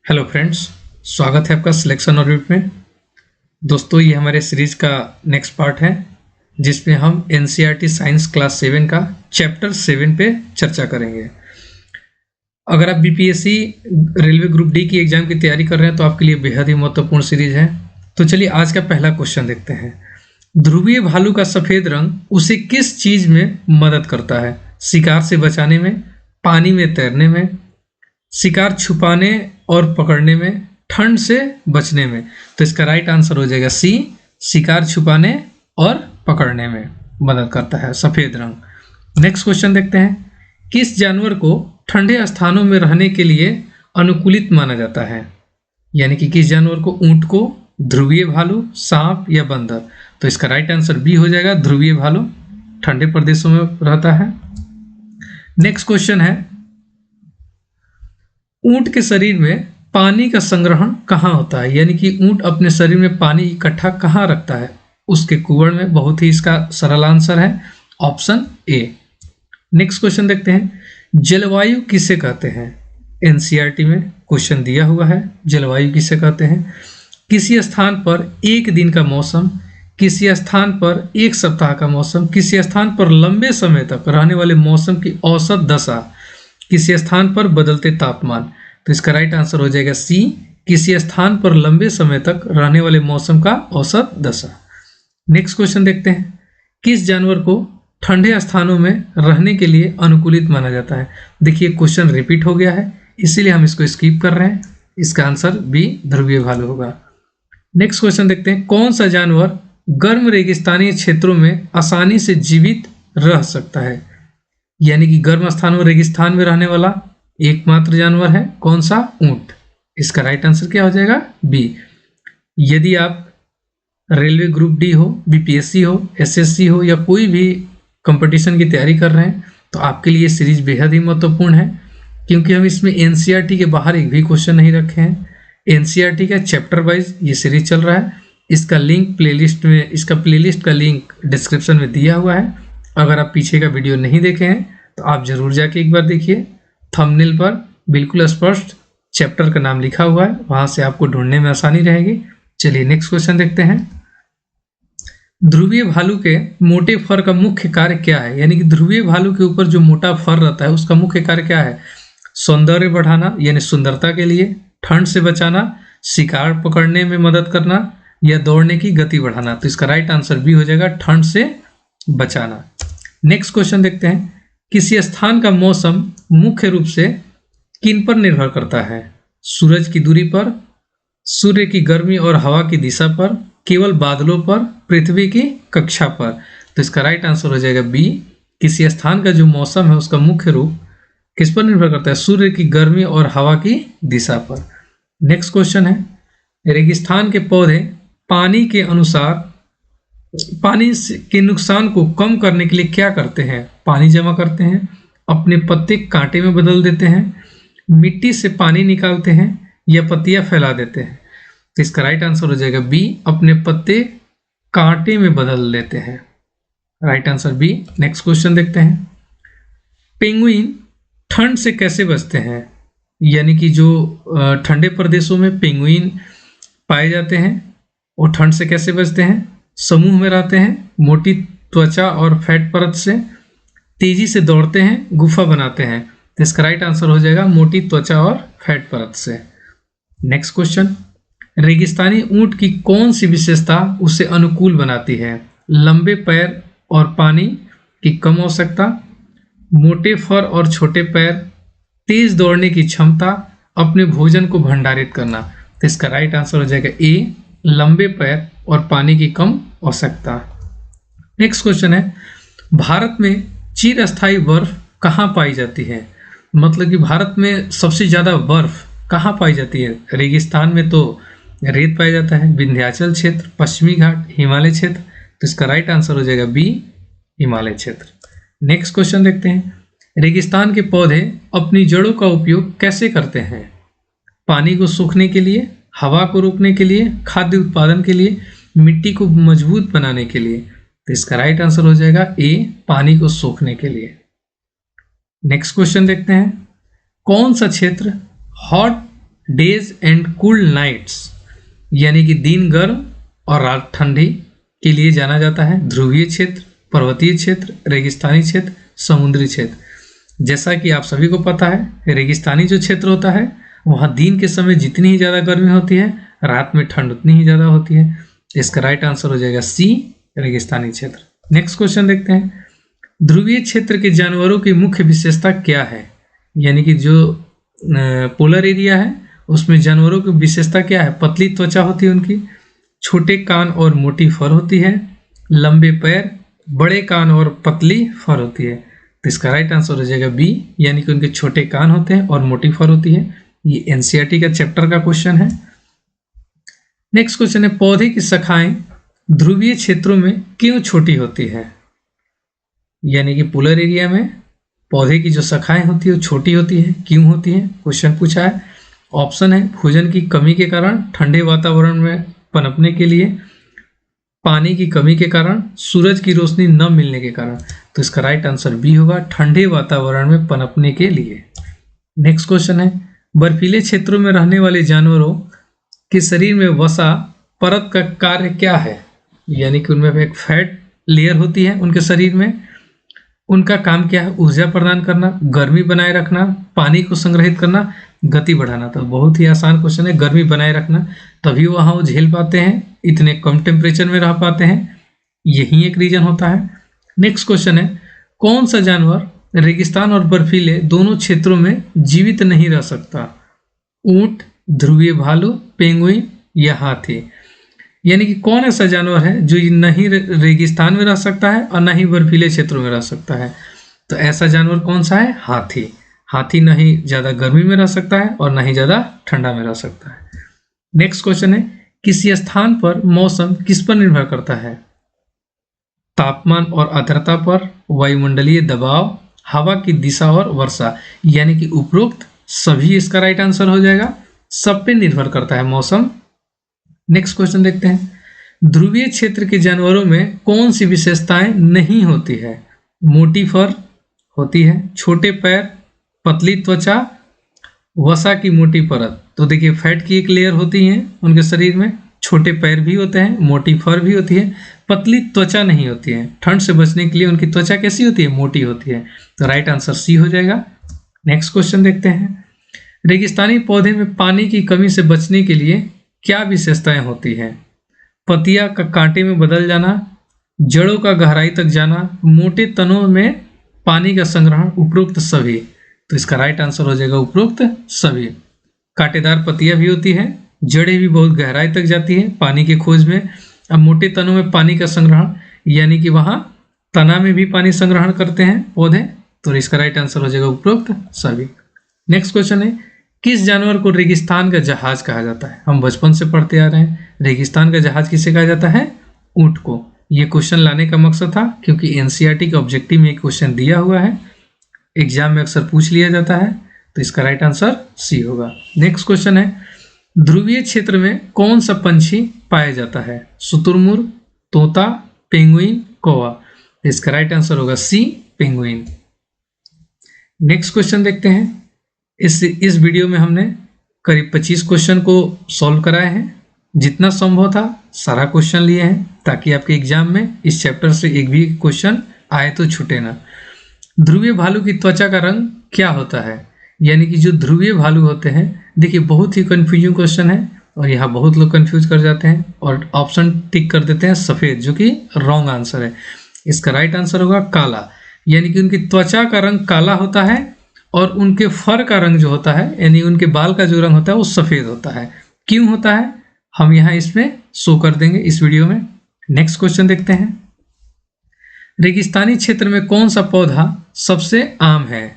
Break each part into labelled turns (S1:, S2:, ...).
S1: Hello friends, स्वागत है आपका सिलेक्शन ऑर्बिट में। दोस्तों, ये हमारे सीरीज का नेक्स्ट पार्ट है जिसमें हम एनसीईआरटी साइंस क्लास 7 का चैप्टर 7 पे चर्चा करेंगे। अगर आप बीपीएससी रेलवे ग्रुप डी की एग्जाम की तैयारी कर रहे हैं तो आपके लिए बेहद ही महत्वपूर्ण सीरीज है। तो चलिए आज का पहला क्वेश्चन देखते हैं। ध्रुवीय भालू का सफ़ेद रंग उसे किस चीज़ में मदद करता है? शिकार से बचाने में, पानी में तैरने में, शिकार छुपाने और पकड़ने में, ठंड से बचने में। तो इसका राइट आंसर हो जाएगा सी, शिकार छुपाने और पकड़ने में मदद करता है सफ़ेद रंग। नेक्स्ट क्वेश्चन देखते हैं। किस जानवर को ठंडे स्थानों में रहने के लिए अनुकूलित माना जाता है? यानी कि किस जानवर को? ऊंट को, ध्रुवीय भालू, सांप या बंदर? तो इसका राइट आंसर बी हो जाएगा, ध्रुवीय भालू ठंडे प्रदेशों में रहता है। नेक्स्ट क्वेश्चन है, ऊंट के शरीर में पानी का संग्रहण कहाँ होता है? यानी कि ऊंट अपने शरीर में पानी इकट्ठा कहाँ रखता है? उसके कुहड़ में। बहुत ही इसका सरल आंसर है ऑप्शन ए। नेक्स्ट क्वेश्चन देखते हैं। जलवायु किसे कहते हैं? एनसीईआरटी में क्वेश्चन दिया हुआ है, जलवायु किसे कहते हैं? किसी स्थान पर एक दिन का मौसम, किसी स्थान पर एक सप्ताह का मौसम, किसी स्थान पर लंबे समय तक रहने वाले मौसम की औसत दशा, किसी स्थान पर बदलते तापमान। तो इसका राइट आंसर हो जाएगा सी, किसी स्थान पर लंबे समय तक रहने वाले मौसम का औसत दशा। नेक्स्ट क्वेश्चन देखते हैं। किस जानवर को ठंडे स्थानों में रहने के लिए अनुकूलित माना जाता है? देखिए क्वेश्चन रिपीट हो गया है, इसीलिए हम इसको स्किप कर रहे हैं। इसका आंसर बी, ध्रुवीय भालू होगा। नेक्स्ट क्वेश्चन देखते हैं। कौन सा जानवर गर्म रेगिस्तानी क्षेत्रों में आसानी से जीवित रह सकता है? यानी कि गर्म स्थानों रेगिस्तान में रहने वाला एकमात्र जानवर है कौन सा? ऊंट। इसका राइट आंसर क्या हो जाएगा? बी। यदि आप रेलवे ग्रुप डी हो, बीपीएससी हो, एसएससी हो या कोई भी कंपटीशन की तैयारी कर रहे हैं तो आपके लिए सीरीज बेहद ही महत्वपूर्ण है, क्योंकि हम इसमें एनसीईआरटी के बाहर एक भी क्वेश्चन नहीं रखे हैं। एनसीईआरटी का चैप्टर वाइज ये सीरीज चल रहा है। इसका लिंक प्लेलिस्ट में, इसका प्लेलिस्ट का लिंक डिस्क्रिप्शन में दिया हुआ है। अगर आप पीछे का वीडियो नहीं देखे हैं तो आप जरूर जाके एक बार देखिए। थंबनेल पर बिल्कुल स्पष्ट चैप्टर का नाम लिखा हुआ है, वहां से आपको ढूंढने में आसानी रहेगी। चलिए नेक्स्ट क्वेश्चन देखते हैं। ध्रुवीय भालू के मोटे फर का मुख्य कार्य क्या है? यानी कि ध्रुवीय भालू के ऊपर जो मोटा फर रहता है उसका मुख्य कार्य क्या है? सौंदर्य बढ़ाना यानी सुंदरता के लिए, ठंड से बचाना, शिकार पकड़ने में मदद करना या दौड़ने की गति बढ़ाना। तो इसका राइट आंसर बी हो जाएगा, ठंड से बचाना। नेक्स्ट क्वेश्चन देखते हैं। किसी स्थान का मौसम मुख्य रूप से किन पर निर्भर करता है? सूरज की दूरी पर, सूर्य की गर्मी और हवा की दिशा पर, केवल बादलों पर, पृथ्वी की कक्षा पर? तो इसका राइट आंसर हो जाएगा बी, किसी स्थान का जो मौसम है उसका मुख्य रूप किस पर निर्भर करता है? सूर्य की गर्मी और हवा की दिशा पर। नेक्स्ट क्वेश्चन है। रेगिस्तान के पौधे पानी के अनुसार पानी के नुकसान को कम करने के लिए क्या करते हैं? पानी जमा करते हैं, अपने पत्ते कांटे में बदल देते हैं, मिट्टी से पानी निकालते हैं या पत्तियां फैला देते हैं? तो इसका राइट आंसर हो जाएगा बी, अपने पत्ते कांटे में बदल देते हैं। Right answer B. Next question देखते हैं। पेंगुइन ठंड से कैसे बचते हैं? यानी कि जो ठंडे प्रदेशों में पेंगुइन पाए जाते हैं वो ठंड से कैसे बचते हैं? समूह में रहते हैं, मोटी त्वचा और फैट परत से, तेजी से दौड़ते हैं, गुफा बनाते हैं? तो इसका राइट आंसर हो जाएगा मोटी त्वचा और फैट परत से। Next question. रेगिस्तानी ऊंट की कौन सी विशेषता उसे अनुकूल बनाती है? लंबे पैर और पानी की कम आवश्यकता, मोटे फर और छोटे पैर, तेज दौड़ने की क्षमता, अपने भोजन को भंडारित करना? तो इसका राइट आंसर हो जाएगा ए, लंबे पैर और पानी की कम आवश्यकता। नेक्स्ट क्वेश्चन है। भारत में चिरस्थायी बर्फ कहाँ पाई जाती है? मतलब कि भारत में सबसे ज्यादा बर्फ कहाँ पाई जाती है? रेगिस्तान में तो रेत पाया जाता है, विंध्याचल क्षेत्र, पश्चिमी घाट, हिमालय क्षेत्र? तो इसका राइट आंसर हो जाएगा बी, हिमालय क्षेत्र। नेक्स्ट क्वेश्चन देखते हैं। रेगिस्तान के पौधे अपनी जड़ों का उपयोग कैसे करते हैं? पानी को सूखने के लिए, हवा को रोकने के लिए, खाद्य उत्पादन के लिए, मिट्टी को मजबूत बनाने के लिए? तो इसका राइट आंसर हो जाएगा ए, पानी को सोखने के लिए। नेक्स्ट क्वेश्चन देखते हैं। कौन सा क्षेत्र hot days and cool nights, यानी कि दिन गर्म और रात ठंडी के लिए जाना जाता है। ध्रुवीय क्षेत्र, पर्वतीय क्षेत्र, रेगिस्तानी क्षेत्र, समुद्री क्षेत्र। जैसा कि आप सभी को पता है, रेगिस्तानी जो क्षेत्र होता है वहाँ दिन के समय जितनी ही ज़्यादा गर्मी होती है, रात में ठंड उतनी ही ज़्यादा होती है। इसका राइट आंसर हो जाएगा सी, रेगिस्तानी क्षेत्र। नेक्स्ट क्वेश्चन देखते हैं, ध्रुवीय क्षेत्र के जानवरों की मुख्य विशेषता क्या है? यानी कि जो पोलर एरिया है उसमें जानवरों की विशेषता क्या है? पतली त्वचा होती है उनकी, छोटे कान और मोटी फर होती है, लंबे पैर, बड़े कान और पतली फर होती है। तो इसका राइट आंसर हो जाएगा बी, यानी कि उनके छोटे कान होते हैं और मोटी फर होती है। ये एनसीईआरटी का चैप्टर का क्वेश्चन है। नेक्स्ट क्वेश्चन है, पौधे की शाखाएं ध्रुवीय क्षेत्रों में क्यों छोटी होती है? यानी कि पोलर एरिया में पौधे की जो शाखाएं होती है वो छोटी होती है, क्यों होती है? क्वेश्चन पूछा है। ऑप्शन है भोजन की कमी के कारण, ठंडे वातावरण में पनपने के लिए, पानी की कमी के कारण, सूरज की रोशनी न मिलने के कारण। तो इसका राइट आंसर बी होगा, ठंडे वातावरण में पनपने के लिए। नेक्स्ट क्वेश्चन है, बर्फीले क्षेत्रों में रहने वाले जानवरों के शरीर में वसा परत का कार्य क्या है? यानी कि उनमें एक फैट लेयर होती है उनके शरीर में, उनका काम क्या है? ऊर्जा प्रदान करना, गर्मी बनाए रखना, पानी को संग्रहित करना, गति बढ़ाना। तो बहुत ही आसान क्वेश्चन है, गर्मी बनाए रखना, तभी वहाँ वो झेल पाते हैं, इतने कम टेम्परेचर में रह पाते हैं, यही एक रीजन होता है। नेक्स्ट क्वेश्चन है, कौन सा जानवर रेगिस्तान और बर्फीले दोनों क्षेत्रों में जीवित नहीं रह सकता? ऊंट, ध्रुवीय भालू, पेंगुइन या हाथी। यानी कि कौन ऐसा जानवर है जो न ही रेगिस्तान में रह सकता है और न ही बर्फीले क्षेत्रों में रह सकता है? तो ऐसा जानवर कौन सा है? हाथी। हाथी न ही ज़्यादा गर्मी में रह सकता है और न ही ज़्यादा ठंडा में रह सकता है। नेक्स्ट क्वेश्चन है, किसी स्थान पर मौसम किस पर निर्भर करता है? तापमान और आर्द्रता पर, वायुमंडलीय दबाव, हवा की दिशा और वर्षा। यानी कि उपरोक्त सभी इसका राइट आंसर हो जाएगा, सब पे निर्भर करता है मौसम। नेक्स्ट क्वेश्चन देखते हैं, ध्रुवीय क्षेत्र के जानवरों में कौन सी विशेषताएं नहीं होती है? मोटी फर होती है, छोटे पैर, पतली त्वचा, वसा की मोटी परत। तो देखिए फैट की एक लेयर होती है उनके शरीर में, छोटे पैर भी होते हैं, मोटी फर भी होती है, पतली त्वचा नहीं होती है। ठंड से बचने के लिए उनकी त्वचा कैसी होती है? मोटी होती है। तो राइट आंसर सी हो जाएगा। नेक्स्ट क्वेश्चन देखते हैं, रेगिस्तानी पौधे में पानी की कमी से बचने के लिए क्या विशेषताएं होती हैं? पत्तियां का कांटे में बदल जाना, जड़ों का गहराई तक जाना, मोटे तनों में पानी का संग्रहण, उपरोक्त सभी। तो इसका राइट आंसर हो जाएगा उपरोक्त सभी। कांटेदार पत्तियां भी होती हैं, जड़ें भी बहुत गहराई तक जाती है पानी के खोज में। अब मोटे तनों में पानी का संग्रहण, यानी कि वहाँ तना में भी पानी संग्रहण करते हैं पौधे। तो इसका राइट आंसर हो जाएगा उपरोक्त सभी। नेक्स्ट क्वेश्चन है, किस जानवर को रेगिस्तान का जहाज कहा जाता है? हम बचपन से पढ़ते आ रहे हैं, रेगिस्तान का जहाज किसे कहा जाता है? ऊंट को। ये क्वेश्चन लाने का मकसद था क्योंकि एनसीईआरटी के ऑब्जेक्टिव में एक क्वेश्चन दिया हुआ है, एग्जाम में अक्सर पूछ लिया जाता है। तो इसका राइट आंसर सी होगा। नेक्स्ट क्वेश्चन है, ध्रुवीय क्षेत्र में कौन सा पंछी पाया जाता है? शुतुरमुर्ग, तोता, पेंगुइन, कौवा। इसका राइट आंसर होगा सी, पेंगुइन। नेक्स्ट क्वेश्चन देखते हैं, इस वीडियो में हमने करीब 25 क्वेश्चन को सॉल्व कराए हैं, जितना संभव था सारा क्वेश्चन लिए हैं ताकि आपके एग्जाम में इस चैप्टर से एक भी क्वेश्चन आए तो छूटे ना। ध्रुवीय भालू की त्वचा का रंग क्या होता है? यानी कि जो ध्रुवीय भालू होते हैं, देखिए बहुत ही कंफ्यूजिंग क्वेश्चन है और यहाँ बहुत लोग कंफ्यूज कर जाते हैं और ऑप्शन टिक कर देते हैं सफ़ेद, जो कि रॉन्ग आंसर है। इसका राइट आंसर होगा काला, यानी कि उनकी त्वचा का रंग काला होता है और उनके फर का रंग जो होता है, यानी उनके बाल का जो रंग होता है वो सफ़ेद होता है। क्यों होता है हम यहाँ इसमें शो कर देंगे इस वीडियो में। नेक्स्ट क्वेश्चन देखते हैं, रेगिस्तानी क्षेत्र में कौन सा पौधा सबसे आम है?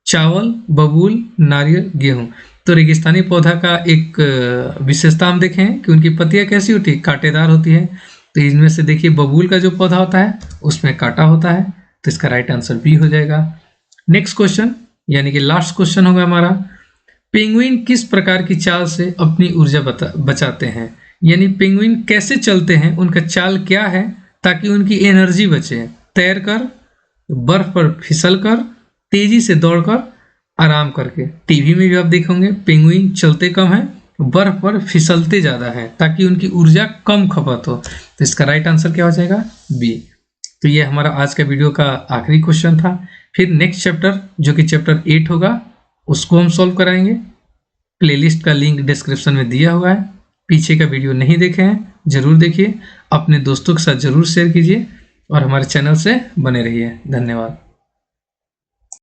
S1: चावल, बबूल, नारियल, गेहूं। तो रेगिस्तानी पौधा का एक विशेषता हम देखें कि उनकी पत्तियां कैसी होती है? कांटेदार होती है। तो इनमें से देखिए बबूल का जो पौधा होता है उसमें कांटा होता है। तो इसका राइट आंसर बी हो जाएगा। नेक्स्ट क्वेश्चन यानी कि लास्ट क्वेश्चन होगा हमारा, पेंगुइन किस प्रकार की चाल से अपनी ऊर्जा बचाते हैं? यानी पेंगुइन कैसे चलते हैं, उनका चाल क्या है ताकि उनकी एनर्जी बचे? तैरकर, बर्फ पर फिसलकर, तेजी से दौड़कर, आराम करके। टीवी में भी आप देखोगे पेंगुइन चलते कम है, बर्फ पर फिसलते ज्यादा है ताकि उनकी ऊर्जा कम खपत हो। तो इसका राइट आंसर क्या हो जाएगा? बी। तो ये हमारा आज का वीडियो का आखिरी क्वेश्चन था। फिर नेक्स्ट चैप्टर जो कि चैप्टर 8 होगा उसको हम सॉल्व कराएंगे। प्लेलिस्ट का लिंक डिस्क्रिप्शन में दिया हुआ है, पीछे का वीडियो नहीं देखे हैं जरूर देखिए, अपने दोस्तों के साथ जरूर शेयर कीजिए और हमारे चैनल से बने रहिए। धन्यवाद।